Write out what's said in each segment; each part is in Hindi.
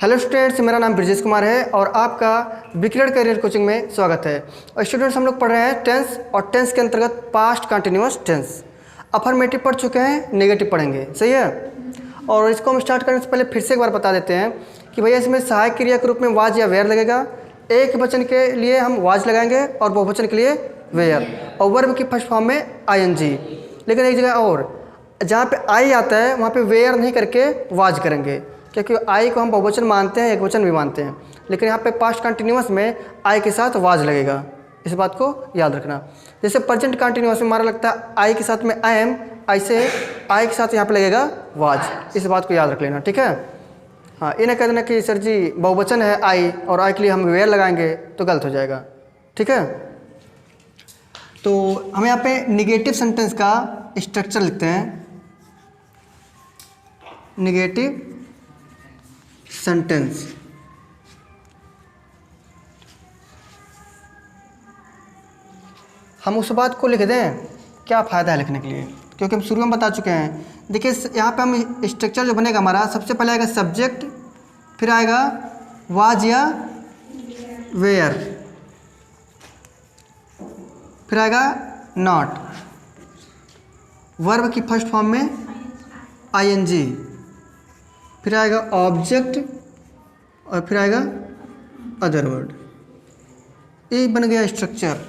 हेलो स्टूडेंट्स, मेरा नाम ब्रजेश कुमार है और आपका विक्रेड करियर कोचिंग में स्वागत है। और स्टूडेंट्स, हम लोग पढ़ रहे हैं टेंस और टेंस के अंतर्गत पास्ट कंटिन्यूअस टेंस। अफर्मेटिव पढ़ चुके हैं, नेगेटिव पढ़ेंगे, सही है। और इसको हम स्टार्ट करने से पहले फिर से एक बार बता देते हैं कि भैया इसमें सहायक क्रिया के रूप में वाज या वेयर लगेगा। एक वचन के लिए हम वाज लगाएंगे और बहुवचन के लिए वेयर, और वर्ब की फर्स्ट फॉर्म में आईएनजी। लेकिन एक जगह और जहाँ पे आई आता है वहाँ पे वेयर नहीं करके वाज करेंगे, क्योंकि आई को हम बहुवचन मानते हैं, एक वचन भी मानते हैं। लेकिन यहाँ पे पास्ट कंटिन्यूअस में आई के साथ वाज लगेगा, इस बात को याद रखना। जैसे प्रेजेंट कंटिन्यूअस में हमारा लगता है आई के साथ में आई एम, ऐसे आई के साथ यहाँ पे लगेगा वाज, इस बात को याद रख लेना, ठीक है। हाँ, ये ना कह देना कि सर जी बहुवचन है आई और आई के लिए हम वेयर लगाएंगे तो गलत हो जाएगा, ठीक है। तो हम यहाँ पे निगेटिव सेंटेंस का स्ट्रक्चर लिखते हैं। निगेटिव सेंटेंस, हम उस बात को लिख दें, क्या फ़ायदा है लिखने के लिए, क्योंकि हम शुरू में बता चुके हैं। देखिए यहाँ पे हम स्ट्रक्चर जो बनेगा हमारा, सबसे पहले आएगा सब्जेक्ट, फिर आएगा वाज या वेयर, फिर आएगा नॉट, वर्ब की फर्स्ट फॉर्म में आईएनजी, फिर आएगा ऑब्जेक्ट और फिर आएगा अदर वर्ड। ये बन गया स्ट्रक्चर,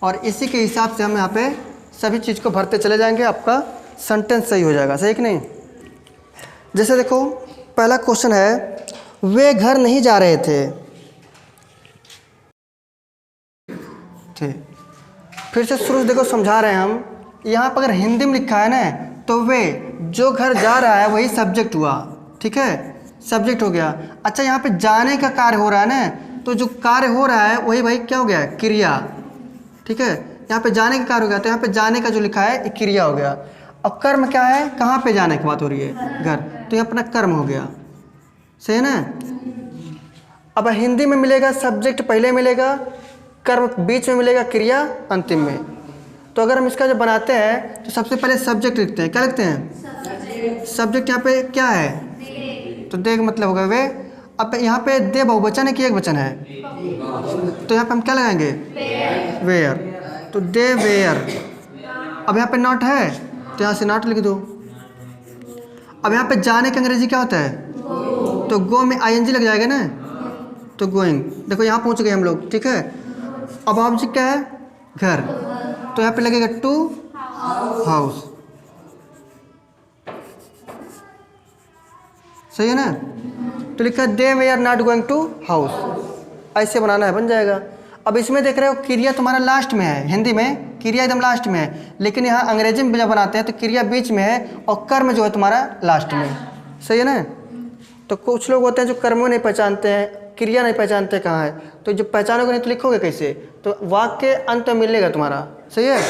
और इसी के हिसाब से हम यहाँ पे सभी चीज़ को भरते चले जाएंगे, आपका सेंटेंस सही हो जाएगा, सही कि नहीं। जैसे देखो पहला क्वेश्चन है, वे घर नहीं जा रहे थे। फिर से शुरू देखो समझा रहे हैं हम। यहाँ पर अगर हिंदी में लिखा है ना तो वे, जो घर जा रहा है वही सब्जेक्ट हुआ, ठीक है, सब्जेक्ट हो गया। अच्छा, यहाँ पे जाने का कार्य हो रहा है ना, तो जो कार्य हो रहा है वही भाई क्या हो गया, क्रिया, ठीक है। यहाँ पे जाने का कार्य हो गया, तो यहाँ पे जाने का जो लिखा है ये क्रिया हो गया। अब कर्म क्या है, कहाँ पे जाने की बात हो रही है, घर, तो ये अपना कर्म हो गया, सही है ना। अब हिंदी में मिलेगा सब्जेक्ट पहले मिलेगा, कर्म बीच में मिलेगा, क्रिया अंतिम में। तो अगर हम इसका जो बनाते हैं तो सबसे पहले सब्जेक्ट लिखते हैं। क्या लिखते हैं, सब्जेक्ट। यहाँ पे क्या है, तो दे का मतलब होगा वे। अब यहाँ पे दे बहुवचन है कि एक वचन है, तो यहाँ पे हम क्या लगाएंगे, वेयर, तो दे वेयर। अब यहाँ पे नॉट है तो यहाँ से नॉट लिख दो। अब यहाँ पे जाने का अंग्रेजी क्या होता है, तो गो में आईएनजी लग जाएगा ना, तो गोइंग। देखो यहाँ पहुँच गए हम लोग, ठीक है। अब ऑब्जेक्ट क्या है, घर, तो यहाँ पे लगेगा टू हाउस, सही है ना। तो लिखा है they were not going to house, ऐसे बनाना है, बन जाएगा। अब इसमें देख रहे हो क्रिया तुम्हारा लास्ट में है, हिंदी में क्रिया एकदम लास्ट में है, लेकिन यहाँ अंग्रेजी में जब बनाते हैं तो क्रिया बीच में है और कर्म जो है तुम्हारा लास्ट में, सही है ना। तो कुछ लोग होते हैं जो कर्मों नहीं पहचानते हैं, क्रिया नहीं पहचानते कहाँ है, तो जब पहचानोगे नहीं तो लिखोगे कैसे, तो वाक्य अंत में मिलेगा तुम्हारा, सही है।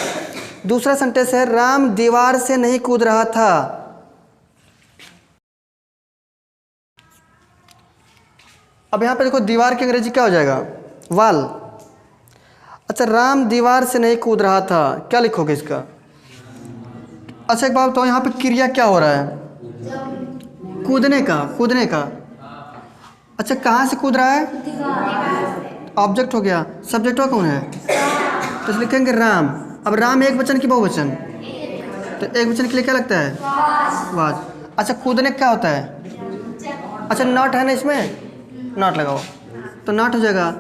दूसरा सेंटेंस है, राम दीवार से नहीं कूद रहा था। अब यहाँ पे देखो दीवार की अंग्रेजी क्या हो जाएगा, वाल। अच्छा, राम दीवार से नहीं कूद रहा था, क्या लिखोगे इसका। अच्छा एक बात बताओ, यहाँ पे क्रिया क्या हो रहा है, कूदने का, कूदने का। अच्छा, कहाँ से कूद रहा है, ऑब्जेक्ट हो गया, सब्जेक्ट कौन है, तो लिखेंगे राम। अब राम एक वचन की बहुवचन, तो एक वचन के लिए क्या लगता है, वाज। अच्छा, कूदने क्या होता है, अच्छा नॉट है ना इसमें, नॉट लगाओ तो नॉट हो जाएगा।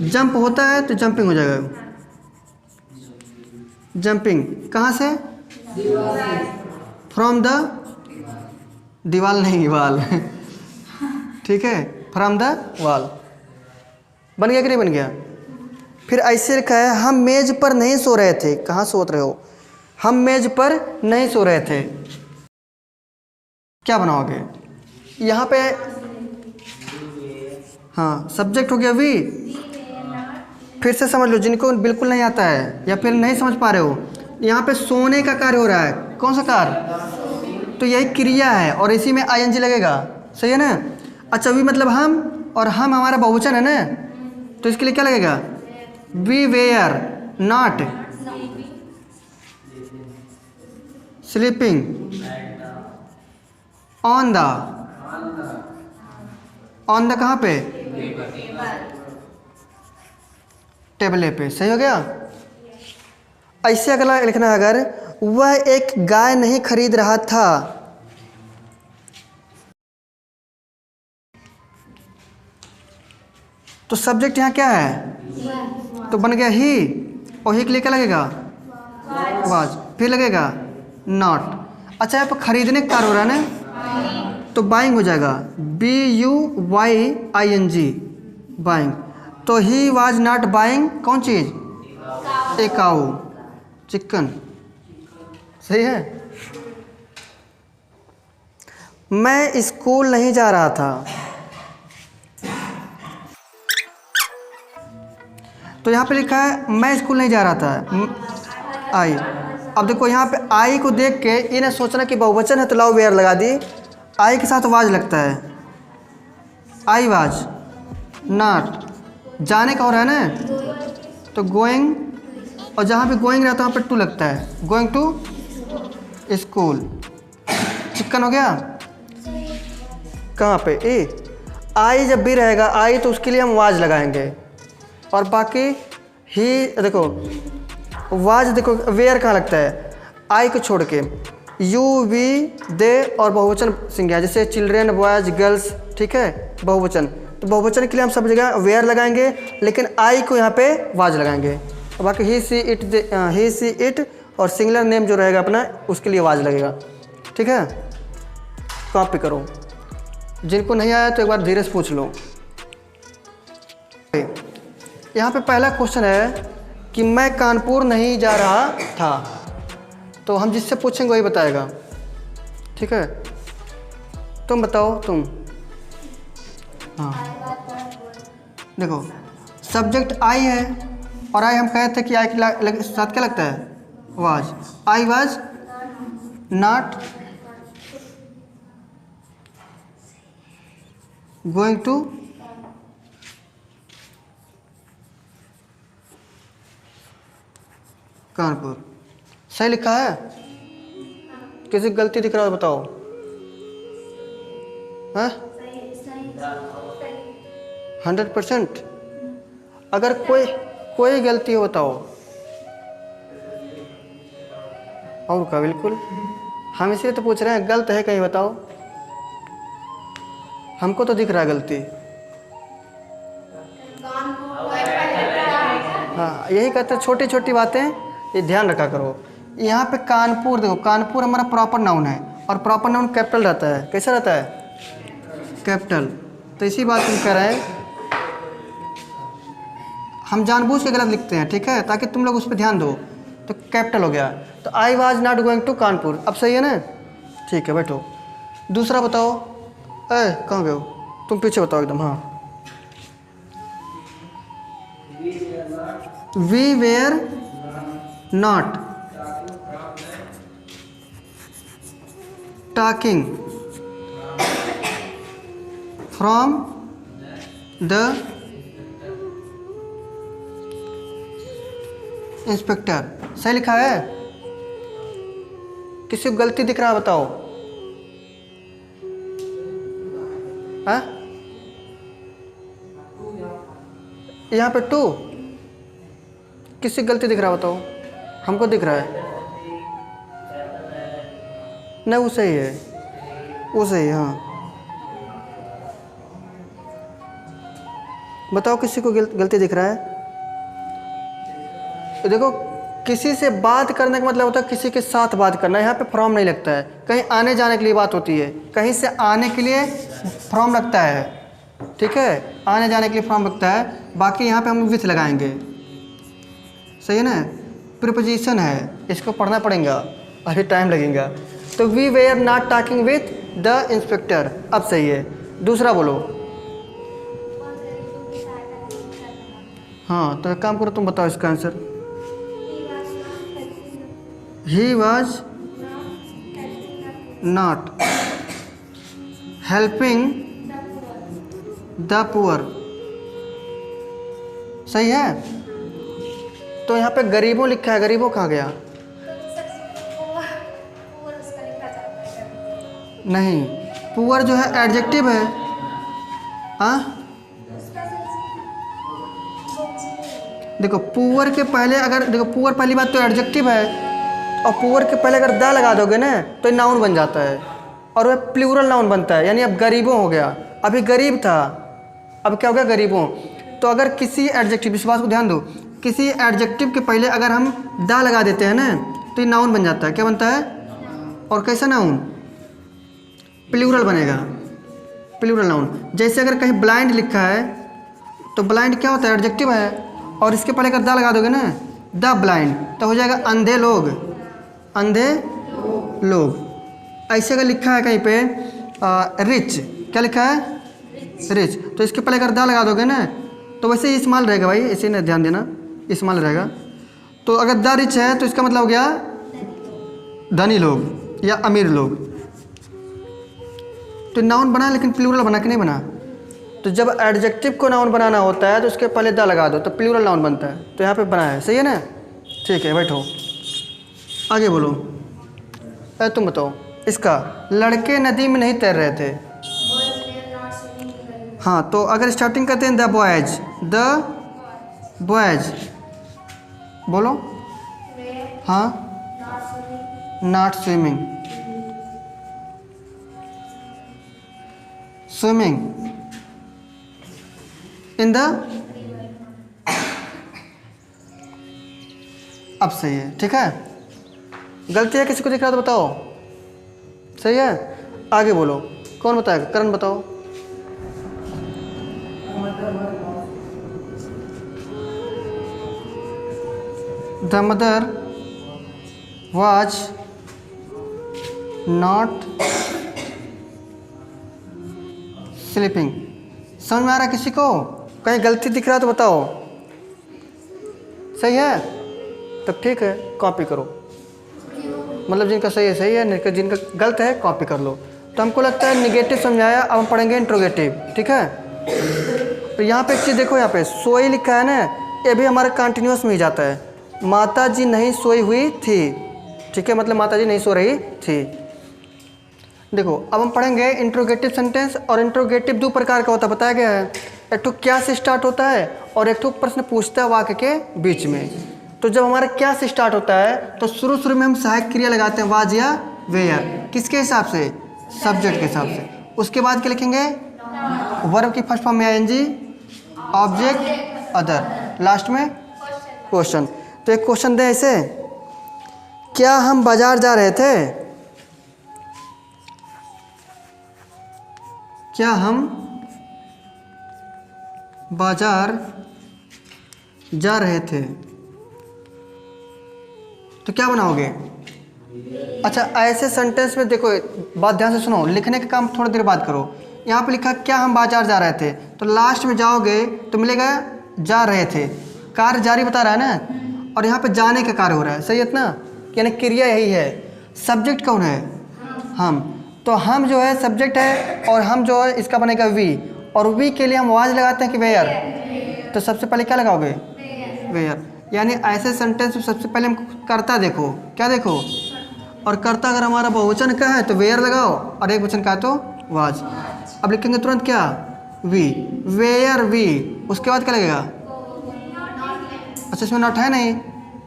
जंप होता है तो जंपिंग हो जाएगा, जंपिंग कहाँ से, फ्रॉम द, दीवाल नहीं वाल ठीक है, फ्रॉम द वाल। बन गया कि नहीं बन गया। फिर ऐसे लिखा है, हम मेज पर नहीं सो रहे थे। कहाँ सोत रहे हो, हम मेज पर नहीं सो रहे थे, क्या बनाओगे यहाँ पे, हाँ सब्जेक्ट हो गया वी। फिर से समझ लो, जिनको बिल्कुल नहीं आता है या फिर नहीं समझ पा रहे हो, यहाँ पे सोने का कार्य हो रहा है, कौन सा कार्य, तो यही क्रिया है और इसी में आईएनजी लगेगा, सही है ना। अच्छा, वी मतलब हम, और हम हमारा बहुवचन है ना, तो इसके लिए क्या लगेगा, we were not sleeping on the on the कहाँ पे? टेबल पे। सही हो गया। ऐसे अगला लिखना है, अगर वह एक गाय नहीं खरीद रहा था, तो सब्जेक्ट यहाँ क्या है? तो बन गया ही, और ही के लिए क्या लगेगा? वाज। फिर लगेगा नॉट। अच्छा, यहाँ पर खरीदने का कार्य हो रहा है ना, तो बाइंग हो जाएगा, BUYING, बाइंग। तो ही वाज नॉट बाइंग कौन चीज़? ए काऊ, चिकन। सही है। मैं स्कूल नहीं जा रहा था, तो यहाँ पे लिखा है मैं स्कूल नहीं जा रहा था, आई। अब देखो यहाँ पे आई को देख के इन्हें सोचना कि बहुवचन है तो लाओ वेयर लगा दी, आई के साथ वाज लगता है, आई वाज नॉट। जाने का हो रहा है ना, तो गोइंग, और जहाँ पे गोइंग रहता है वहाँ पे टू लगता है, गोइंग टू स्कूल। चिकन हो गया। कहाँ पे? ए। आई जब भी रहेगा, आई तो उसके लिए हम वाज लगाएंगे, और बाकी ही देखो वाज, देखो वेयर कहाँ लगता है? आई को छोड़ के, यू वी दे और बहुवचन संज्ञा, जैसे चिल्ड्रेन, बॉयज, गर्ल्स, ठीक है, बहुवचन। तो बहुवचन के लिए हम सब जगह वेयर लगाएंगे, लेकिन आई को यहाँ पे वाज लगाएंगे, और बाकी ही सी इट और सिंगुलर नेम जो रहेगा अपना, उसके लिए वाज लगेगा। ठीक है, कॉपी करो। जिनको नहीं आया तो एक बार धीरे से पूछ लो। यहाँ पे पहला क्वेश्चन है कि मैं कानपुर नहीं जा रहा था, तो हम जिससे पूछेंगे वही बताएगा। ठीक है, तुम बताओ तुम। हाँ देखो, सब्जेक्ट आई है, और आई हम कहते हैं कि आई के साथ क्या लगता है? Was. I was not going to Kanpur. सही लिखा है? किसी गलती दिख रहा है बताओ। हाँ 100%। अगर कोई गलती हो बताओ। और क्या? बिल्कुल, हम इसलिए तो पूछ रहे हैं, गलत है कहीं बताओ। हमको तो दिख रहा है गलती। हाँ यही कहते हैं, छोटी छोटी बातें ये ध्यान रखा करो। यहाँ पे कानपुर देखो, कानपुर हमारा प्रॉपर नाउन है, और प्रॉपर नाउन कैपिटल रहता है। कैसा रहता है? कैपिटल। तो इसी बात हम कह रहे हैं, हम जानबूझ के गलत लिखते हैं, ठीक है, ताकि तुम लोग उस पर ध्यान दो। तो कैपिटल हो गया। तो I was not going to Kanpur, अब सही है ना? ठीक है, बैठो। दूसरा बताओ। कहाँ गए हो तुम? पीछे बताओ एकदम। हाँ, we were not talking from the inspector. सही लिखा है? किसी को गलती दिख रहा है बताओ। हाँ, यहाँ पे टू, किसी को गलती दिख रहा है बताओ। हमको दिख रहा है। नहीं, वो सही है, वो सही है। हाँ बताओ, किसी को गलती दिख रहा है? देखो, किसी से बात करने का मतलब होता है किसी के साथ बात करना। यहाँ पे फ्रॉम नहीं लगता है। कहीं आने जाने के लिए बात होती है, कहीं से आने के लिए फ्रॉम लगता है। ठीक है, आने जाने के लिए फ्रॉम लगता है। बाकी यहाँ पे हम विथ लगाएंगे। सही है ना? प्रीपोजिशन है, इसको पढ़ना पड़ेगा, अभी टाइम लगेगा। तो we were not talking with the inspector, अब सही है। दूसरा बोलो। हाँ तो एक काम करो, तुम बताओ इसका answer. He was not helping the poor। सही है? तो यहाँ पे गरीबों लिखा है, गरीबों कहाँ गया? नहीं, पुअर जो है एडजेक्टिव है। हाँ देखो पुअर के पहले अगर देखो पुअर पहली बात तो एडजेक्टिव है, और पुअर के पहले अगर द लगा दोगे ना तो नाउन बन जाता है, और वह प्लूरल नाउन बनता है। यानी अब गरीबों हो गया, अभी गरीब था, अब क्या हो गया गरीबों। तो अगर किसी एडजेक्टिव, इस बात को ध्यान दो, किसी एडजेक्टिव के पहले अगर हम द लगा देते हैं ना तो ये नाउन बन जाता है। क्या बनता है? और कैसा नाउन? प्लूरल बनेगा, प्लूरल नाउन। जैसे अगर कहीं ब्लाइंड लिखा है तो ब्लाइंड क्या होता है? एडजेक्टिव है, और इसके पहले अगर द लगा दोगे ना, द ब्लाइंड, तो हो जाएगा अंधे लोग, अंधे लोग। ऐसे अगर लिखा है कहीं पे रिच, क्या लिखा है? रिच, तो इसके पहले अगर द लगा दोगे ना तो वैसे ही इस्तेमाल रहेगा भाई, इसे ना ध्यान देना, इस्तेमाल रहेगा। तो अगर द रिच है तो इसका मतलब हो गया धनी लोग या अमीर लोग। तो नाउन बना, लेकिन प्लूरल बना कि नहीं बना? तो जब एडजेक्टिव को नाउन बनाना होता है तो उसके पहले द लगा दो तो प्लूरल नाउन बनता है। तो यहाँ पे बना है, सही है ना? ठीक है, बैठो, आगे बोलो। तुम बताओ इसका। लड़के नदी में नहीं तैर रहे थे। हाँ, तो अगर स्टार्टिंग करते हैं द बॉयज, द बॉयज, बोलो। हाँ, not swimming, swimming in the, अब सही है, ठीक है। गलती है किसी को दिख रहा तो बताओ, सही है। आगे बोलो, कौन बताएगा? करण बताओ। The mother was not sleeping. समझ में आ रहा है किसी को? कहीं गलती दिख रहा तो बताओ, सही है तब ठीक है, कॉपी करो। मतलब जिनका सही है सही है, जिनका गलत है कॉपी कर लो। तो हमको लगता है निगेटिव समझाया, अब हम पढ़ेंगे इंट्रोगेटिव, ठीक है। तो यहाँ पे एक चीज़ देखो, यहाँ पे सोई लिखा है ना, ये भी हमारा कंटिन्यूस में ही जाता है। माता जी नहीं सोई हुई थी, ठीक है, मतलब माता जी नहीं सो रही थी। देखो अब हम पढ़ेंगे इंट्रोगेटिव सेंटेंस, और इंट्रोगेटिव दो प्रकार का होता है, बताया गया है। एक तो क्या से स्टार्ट होता है, और एक तो प्रश्न पूछता है वाक्य के बीच में। तो जब हमारा क्या से स्टार्ट होता है तो शुरू में हम सहायक क्रिया लगाते हैं, वाज या वेयर, किसके हिसाब से? सब्जेक्ट के हिसाब से। उसके बाद क्या लिखेंगे? वर्ब की फर्स्ट फॉर्म में आईएनजी, ऑब्जेक्ट, अदर, लास्ट में क्वेश्चन। तो एक क्वेश्चन दे ऐसे, क्या हम बाजार जा रहे थे? क्या हम बाजार जा रहे थे? तो क्या बनाओगे? अच्छा, ऐसे सेंटेंस में देखो, बात ध्यान से सुनो, लिखने का काम थोड़ी देर बाद करो। यहाँ पे लिखा क्या हम बाजार जा रहे थे, तो लास्ट में जाओगे तो मिलेगा जा रहे थे, कार्य जारी बता रहा है ना, और यहाँ पे जाने का कार्य हो रहा है, सही है ना? यानी क्रिया यही है। सब्जेक्ट कौन है? हम। तो हम जो है सब्जेक्ट है, और हम जो है इसका बनेगा वी, और वी के लिए हम वाज लगाते हैं कि वेयर। तो सबसे पहले क्या लगाओगे? वेयर। यानी ऐसे सेंटेंस में सबसे पहले हम कर्ता देखो, क्या देखो? और कर्ता अगर हमारा बहुवचन का है तो वेयर लगाओ, और एक वचन का है तो वाज। अब लिखेंगे तुरंत क्या? We, were we. उसके बाद क्या लगेगा? अच्छा, इसमें नॉट है नहीं,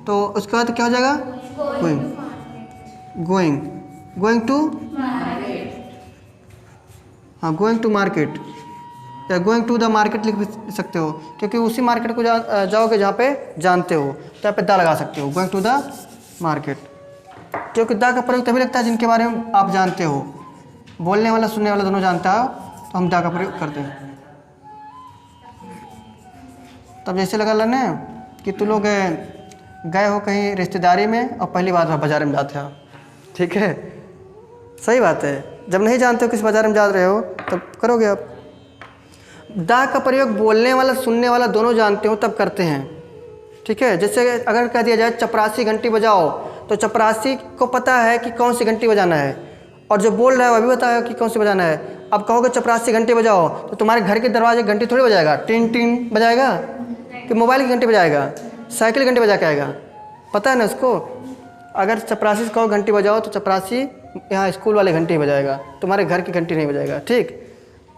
तो उसके बाद क्या हो जाएगा? गोइंग, गोइंग, गोइंग टू, हाँ, गोइंग टू मार्केट, या गोइंग टू द मार्केट लिख भी सकते हो, क्योंकि उसी मार्केट को जाओगे जहाँ पे जानते हो, तो यहाँ पे द लगा सकते हो, गोइंग टू द मार्केट। क्योंकि द का प्रयोग तभी लगता है जिनके बारे में आप जानते हो, बोलने वाला सुनने वाला दोनों जानता हो, तो हम द का प्रयोग करते हैं। तब जैसे लगा लेना कि तुम लोग गए हो कहीं रिश्तेदारी में और पहली बार बाजार में जाते हो, ठीक है, सही बात है। जब नहीं जानते हो किस बाजार में जा रहे हो तब करोगे आप। दा का प्रयोग बोलने वाला सुनने वाला दोनों जानते हो तब करते हैं, ठीक है। जैसे अगर कह दिया जाए चपरासी घंटी बजाओ, तो चपरासी को पता है कि कौन सी घंटी बजाना है, और जो बोल रहा है वह भी बताया कि कौन सी बजाना है। अब कहोगे चपरासी घंटी बजाओ, तो तुम्हारे घर के दरवाजे घंटी थोड़ी बजाएगा, टिन टिन बजाएगा, कि मोबाइल की घंटी बजाएगा, साइकिल की घंटी बजा के आएगा, पता है ना उसको। अगर चपरासी से कहो घंटी बजाओ तो चपरासी यहाँ स्कूल वाले घंटी बजाएगा, तुम्हारे घर की घंटी नहीं बजाएगा, ठीक।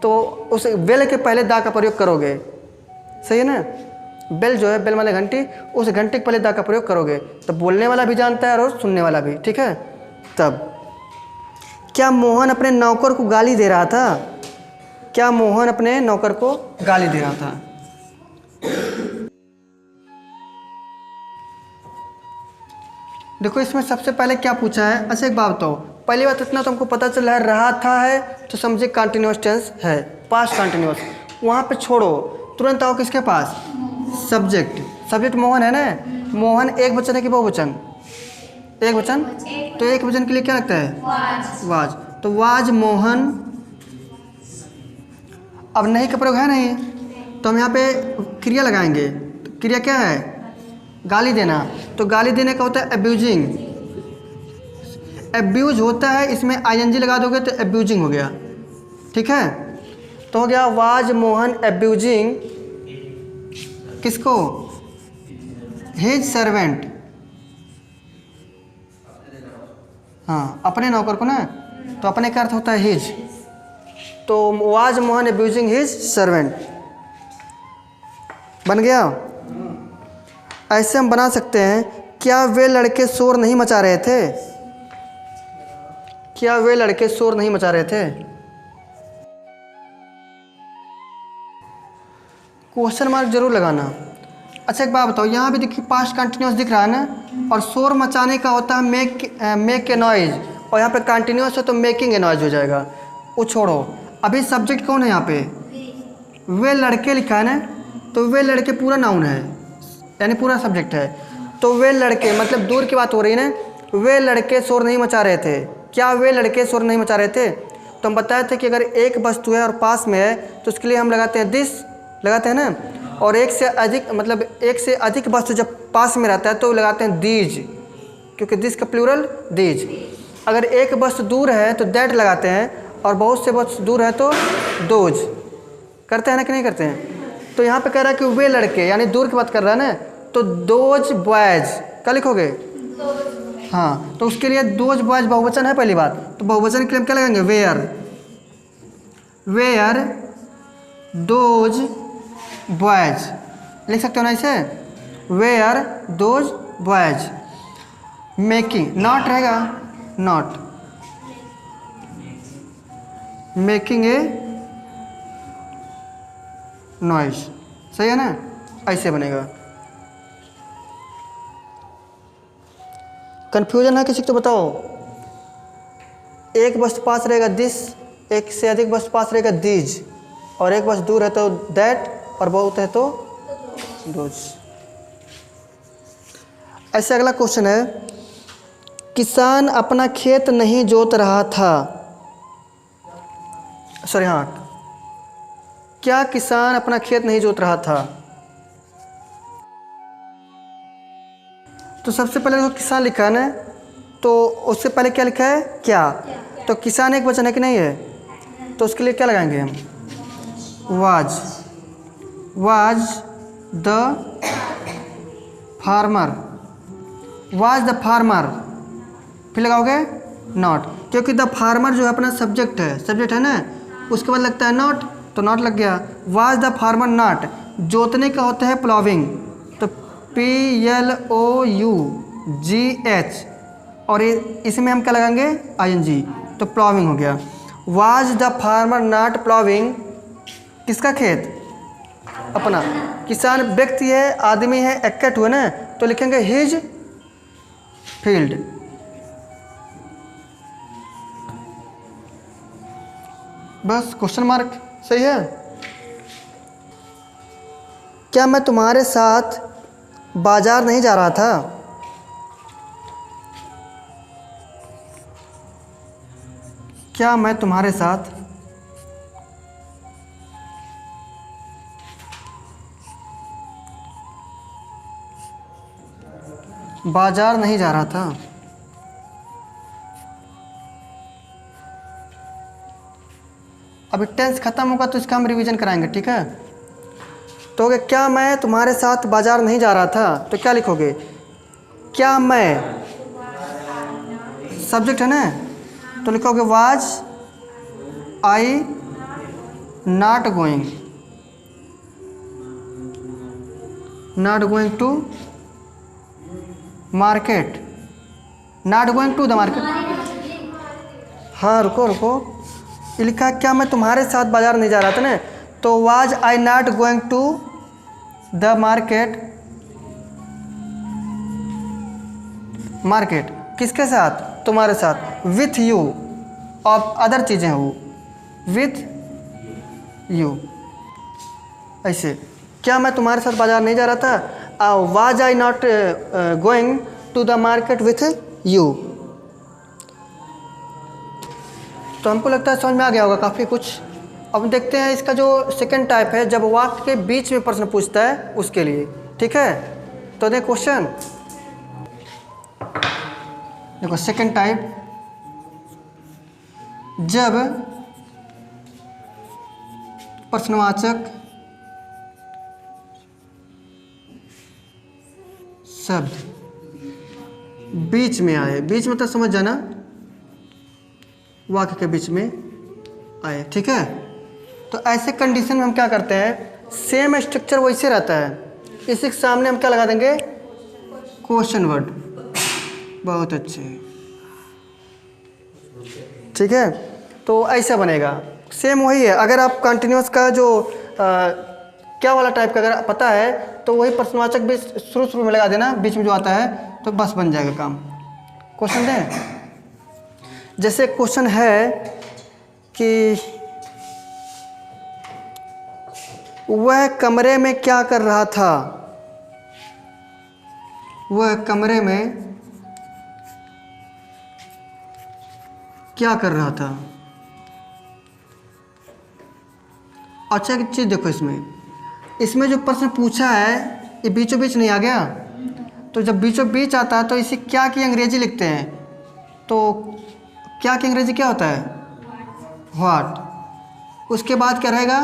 तो उस बेल के पहले दा का प्रयोग करोगे, सही है ना। बेल जो है, बेल वाले घंटी, उस घंटे के पहले दा का प्रयोग करोगे तो बोलने वाला भी जानता है और सुनने वाला भी, ठीक है। तब क्या मोहन अपने नौकर को गाली दे रहा था? क्या मोहन अपने नौकर को गाली दे रहा था? देखो इसमें सबसे पहले क्या पूछा है। अच्छा एक बात बताओ, पहली बात इतना तुमको पता चल रहा था है तो समझे कंटिन्यूअस टेंस है, पास्ट कंटिन्यूअस। वहाँ पे छोड़ो, तुरंत आओ किसके पास, सब्जेक्ट। सब्जेक्ट मोहन है ना, मोहन एक वचन है कि बहुवचन? एक वचन। तो एक वचन के लिए क्या लगता है, वाज। तो वाज मोहन। अब नहीं का प्रयोग है नहीं, तो हम यहाँ पे क्रिया लगाएंगे। तो क्रिया क्या है, गाली देना। तो गाली देने का होता है एब्यूजिंग। एब्यूज होता है, इसमें आईएनजी लगा दोगे तो एब्यूजिंग हो गया, ठीक है। तो हो गया वाज मोहन एब्यूजिंग किसको, हिज सर्वेंट। हाँ, अपने नौकर को ना, तो अपने का अर्थ होता है हिज। तो was Mohan abusing his servant बन गया। ऐसे हम बना सकते हैं, क्या वे लड़के शोर नहीं मचा रहे थे? क्या वे लड़के शोर नहीं मचा रहे थे? क्वेश्चन मार्क जरूर लगाना। अच्छा एक बात बताओ, यहाँ भी देखिए पास्ट कंटिन्यूअस दिख रहा है ना, और शोर मचाने का होता है मेक ए नॉइज, और यहाँ पे कंटिन्यूअस है तो मेकिंग ए नॉइज हो जाएगा। वो छोड़ो, अभी सब्जेक्ट कौन है यहाँ पे, वे लड़के लिखा है ना, तो वे लड़के पूरा नाउन है, यानी पूरा सब्जेक्ट है। तो वे लड़के मतलब दूर की बात हो रही है ना, वे लड़के शोर नहीं मचा रहे थे। क्या वे लड़के शोर नहीं मचा रहे थे? तो हम बताए थे कि अगर एक वस्तु है और पास में है तो उसके लिए हम लगाते हैं दिस, लगाते हैं ना। और एक से अधिक मतलब एक से अधिक वस्तु जब पास में रहता है तो लगाते हैं दीज, क्योंकि दिस का प्लूरल दीज। अगर एक वस्तु दूर है तो दैट लगाते हैं, और बहुत से वस्तु दूर है तो दोज। करते हैं ना कि नहीं करते हैं? तो यहाँ पे कह रहा है कि वे लड़के, यानी दूर की बात कर रहा है ना, तो दोज बॉयज क्या लिखोगे? हाँ, तो उसके लिए दोज बॉयज बहुवचन है पहली बात, तो बहुवचन के लिए हम क्या लगाएंगे, वेयर। वेयर दोज बॉयज लिख सकते हो ना इसे, were those boys. Making not रहेगा, नॉट मेकिंग ए नॉइज, सही है ना, ऐसे बनेगा। कंफ्यूजन है किसी को तो बताओ। एक वस्तु पास रहेगा दिस, एक से अधिक वस्तु पास रहेगा दीज, और एक वस्तु दूर है तो दैट, और बहुत है तो दोज। ऐसे अगला क्वेश्चन है, किसान अपना खेत नहीं जोत रहा था। सॉरी हाँ, क्या किसान अपना खेत नहीं जोत रहा था? तो सबसे पहले देखो किसान लिखा है ना, तो उससे पहले क्या लिखा है, क्या। तो किसान एक वचन है कि नहीं है, तो उसके लिए क्या लगाएंगे हम, was. Was the farmer, was the farmer, फिर लगाओगे नॉट, क्योंकि द फार्मर जो है अपना सब्जेक्ट है ना, उसके बाद लगता है नॉट, तो नॉट लग गया। वाज द फार्मर नॉट, जोतने का होता है प्लॉविंग, तो PLOUGH, और इसमें हम क्या लगाएंगे, ING, तो प्लॉविंग हो गया। वाज द फार्मर नॉट प्लॉविंग, किसका खेत, अपना। किसान व्यक्ति है, आदमी है, एक्ट हुआ ना, तो लिखेंगे हिज फील्ड। बस क्वेश्चन मार्क, सही है। क्या मैं तुम्हारे साथ बाजार नहीं जा रहा था? क्या मैं तुम्हारे साथ बाजार नहीं जा रहा था? अभी टेंस खत्म होगा तो इसका हम रिवीजन कराएंगे, ठीक है। तो क्या मैं तुम्हारे साथ बाजार नहीं जा रहा था, तो क्या लिखोगे, क्या मैं, सब्जेक्ट है ना, तो लिखोगे was I not going to market, not going to the market. हाँ रुको रुको, ये लिखा है क्या मैं तुम्हारे साथ बाजार नहीं जा रहा था ना, तो was I not going to the market, market किसके साथ, तुम्हारे साथ, विथ यू, और अदर चीज़ें हो, विथ यू। ऐसे क्या मैं तुम्हारे साथ बाजार नहीं जा रहा था, was I not going to the market with you. तो हमको लगता है समझ में आ गया होगा काफ़ी कुछ। अब देखते हैं इसका जो सेकंड टाइप है, जब वाक्य के बीच में प्रश्न पूछता है उसके लिए। ठीक है, तो देख क्वेश्चन, देखो सेकंड टाइप, जब प्रश्नवाचक शब्द बीच में आए, बीच में तो समझ जाना, वाक्य के बीच में आए। ठीक है, तो ऐसे कंडीशन में हम क्या करते हैं, सेम स्ट्रक्चर वैसे रहता है, इसी के सामने हम क्या लगा देंगे, क्वेश्चन वर्ड। बहुत अच्छे, ठीक है, तो ऐसा बनेगा, सेम वही है। अगर आप कंटिन्यूस का जो क्या वाला टाइप का अगर पता है तो वही प्रश्नवाचक भी शुरू में लगा देना, बीच में जो आता है, तो बस बन जाएगा काम। क्वेश्चन दें, जैसे क्वेश्चन है कि वह कमरे में क्या कर रहा था, वह कमरे में क्या कर रहा था। अच्छा एक चीज़ देखो, इसमें जो प्रश्न पूछा है ये बीचों बीच नहीं आ गया, तो जब बीचों बीच आता है तो इसे क्या की अंग्रेजी लिखते हैं, तो क्या की अंग्रेजी क्या होता है, व्हाट। उसके बाद क्या रहेगा,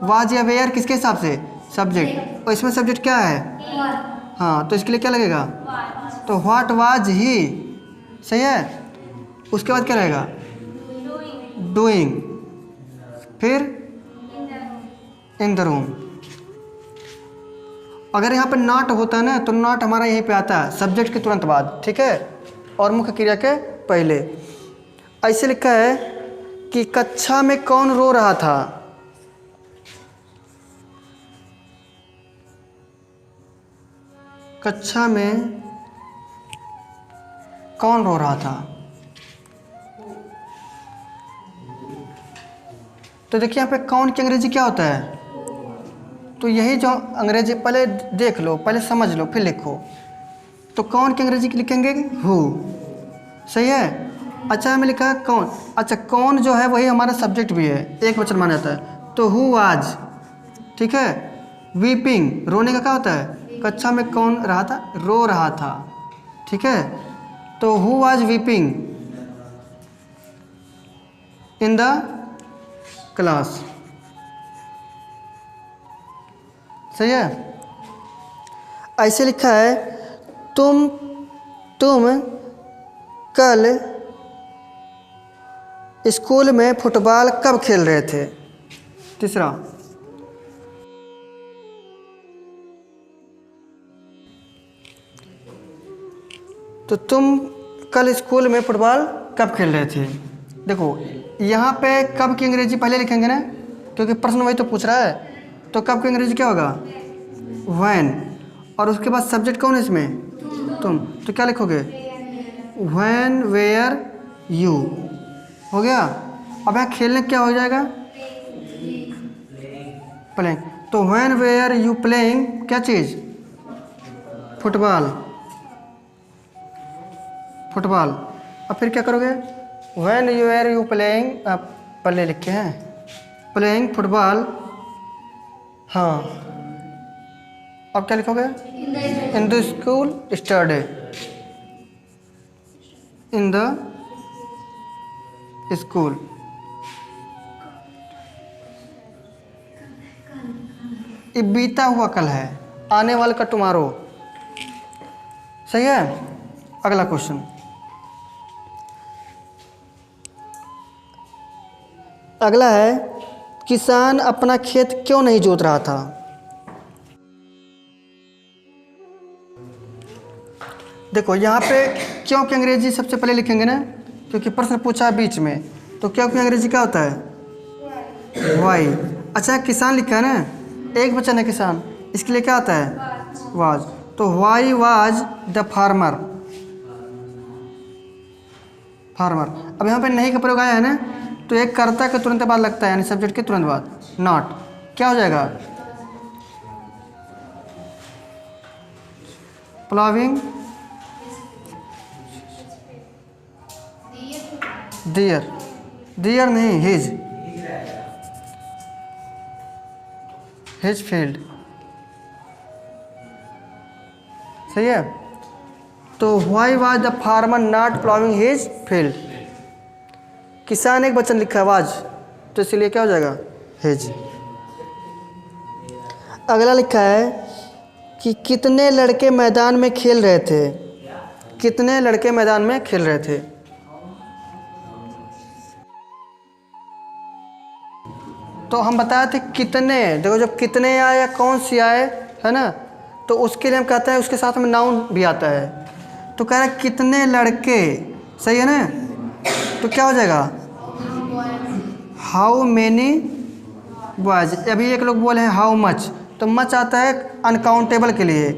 वाज या वेयर, किसके हिसाब से, सब्जेक्ट, और इसमें सब्जेक्ट क्या है, हाँ, तो इसके लिए क्या लगेगा, तो व्हाट वाज ही, सही है। उसके बाद क्या रहेगा, डूइंग, फिर इन द रूम। अगर यहाँ पे नॉट होता है ना, तो नॉट हमारा यहीं पे आता है सब्जेक्ट के तुरंत बाद, ठीक है, और मुख्य क्रिया के पहले। ऐसे लिखा है कि कक्षा में कौन रो रहा था, कक्षा में कौन रो रहा था। तो देखिए यहाँ पे कौन की अंग्रेजी क्या होता है, तो यही जो अंग्रेजी पहले देख लो, पहले समझ लो, फिर लिखो। तो कौन की अंग्रेजी लिखेंगे, हु, सही है। अच्छा हमें लिखा है कौन, अच्छा कौन जो है वही हमारा सब्जेक्ट भी है, एक वचन माना जाता है, तो हु वाज, ठीक है। वीपिंग, रोने का क्या होता है, कक्षा में कौन रहा था, रो रहा था, ठीक है, तो who was weeping in the class, सही है। ऐसे लिखा है तुम कल स्कूल में फुटबॉल कब खेल रहे थे। तीसरा, तो तुम कल स्कूल में फुटबॉल कब खेल रहे थे। देखो यहाँ पे कब की अंग्रेजी पहले लिखेंगे ना, क्योंकि प्रश्न वही तो पूछ रहा है, तो कब की अंग्रेजी क्या होगा, व्हेन, और उसके बाद सब्जेक्ट कौन है इसमें, तुम, तो क्या लिखोगे, व्हेन वेयर यू, हो गया। अब यहाँ खेलने क्या हो जाएगा, प्लेइंग, तो व्हेन वेयर यू प्लेइंग क्या चीज़, फुटबॉल, फुटबॉल। अब फिर क्या करोगे, when you were you playing, पहले लिखे हैं, प्लेइंग फुटबॉल, हाँ, अब क्या लिखोगे, in the school study, in the school. ये बीता हुआ कल है, आने वाले का टुमारो, सही है। अगला क्वेश्चन, अगला है, किसान अपना खेत क्यों नहीं जोत रहा था? देखो यहाँ पे क्यों की अंग्रेजी सबसे पहले लिखेंगे ना, क्योंकि प्रश्न पूछा है बीच में, तो क्यों की अंग्रेजी क्या होता है? वाई। अच्छा किसान लिखा है ना, एक वचन है किसान, इसके लिए क्या आता है? वाज। तो why was the farmer. Farmer. अब यहाँ पे नहीं का प्रयोग आया है ना, तो एक कर्ता के तुरंत बाद लगता है, यानी सब्जेक्ट के तुरंत बाद, नॉट। क्या हो जाएगा? Ploughing dear. डियर नहीं, हिज फील्ड। सही है। तो why was the farmer not ploughing his field? किसान एक वचन लिखा है वाज, तो इसलिए क्या हो जाएगा? हिज। अगला लिखा है कि कितने लड़के मैदान में खेल रहे थे? कितने लड़के मैदान में खेल रहे थे? तो हम बताए थे कितने। देखो जब कितने आए या कौन सी आए, है ना, तो उसके लिए हम कहते हैं उसके साथ में नाउन भी आता है। तो कह रहा है कितने लड़के, सही है ना, तो क्या हो जाएगा? How many boys. अभी एक लोग बोले हैं हाउ मच, तो मच आता है अनकाउंटेबल के लिए,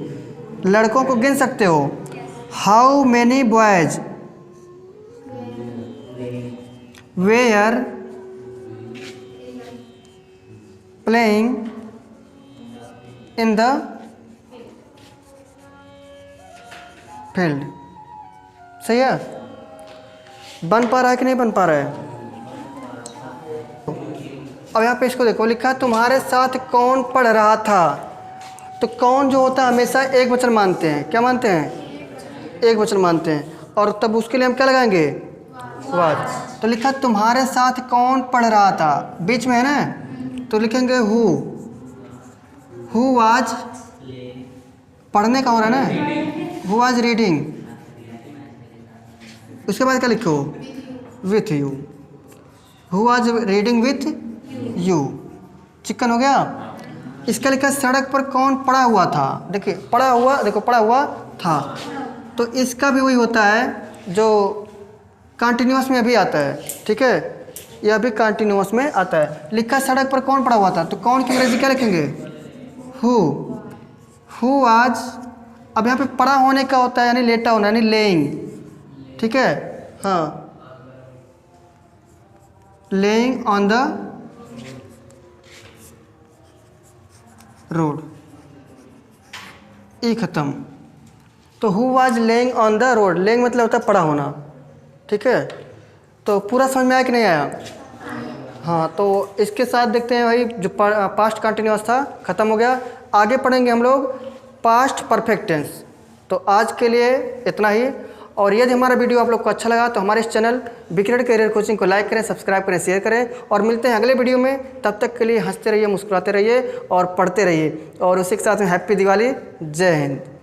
लड़कों को गिन सकते हो। How many boys were playing in the field? सही है। बन पा रहा है कि नहीं बन पा रहा है? अब यहाँ पे इसको देखो, लिखा है तुम्हारे साथ कौन पढ़ रहा था। तो कौन जो होता है हमेशा एक वचन मानते हैं। क्या मानते हैं? एक वचन मानते हैं, और तब उसके लिए हम क्या लगाएंगे? वाज। तो लिखा तुम्हारे साथ कौन पढ़ रहा था, बीच में है ना, तो लिखेंगे हु वाज, पढ़ने का हो रहा है ना, हु वाज रीडिंग। उसके बाद क्या लिखो? With you. Who was reading with you. Chicken हो गया। इसका लिखा सड़क पर कौन पड़ा हुआ था। देखिए पड़ा हुआ, देखो पड़ा हुआ था, तो इसका भी वही होता है जो कंटिन्यूअस में भी आता है, ठीक है, यह भी कंटिन्यूअस में आता है। लिखा सड़क पर कौन पड़ा हुआ था, तो कौन की अंग्रेजी क्या लिखेंगे? Who was. अब यहाँ पे पड़ा होने का होता है, यानी लेटा होना, यानी लेइंग, ठीक है, हाँ, लेइंग ऑन द रोड। ई खत्म। तो who was laying on the road, laying मतलब होता है पड़ा होना, ठीक है। तो पूरा समझ में आया कि नहीं आया? हाँ, तो इसके साथ देखते हैं भाई, जो पास्ट कंटिन्यूअस था ख़त्म हो गया। आगे पढ़ेंगे हम लोग पास्ट परफेक्ट टेंस। तो आज के लिए इतना ही, और यदि हमारा वीडियो आप लोग को अच्छा लगा तो हमारे इस चैनल बिक्रेट करियर कोचिंग को लाइक करें, सब्सक्राइब करें, शेयर करें, और मिलते हैं अगले वीडियो में। तब तक के लिए हंसते रहिए, मुस्कुराते रहिए और पढ़ते रहिए, और उसी के साथ में हैप्पी दिवाली। जय हिंद।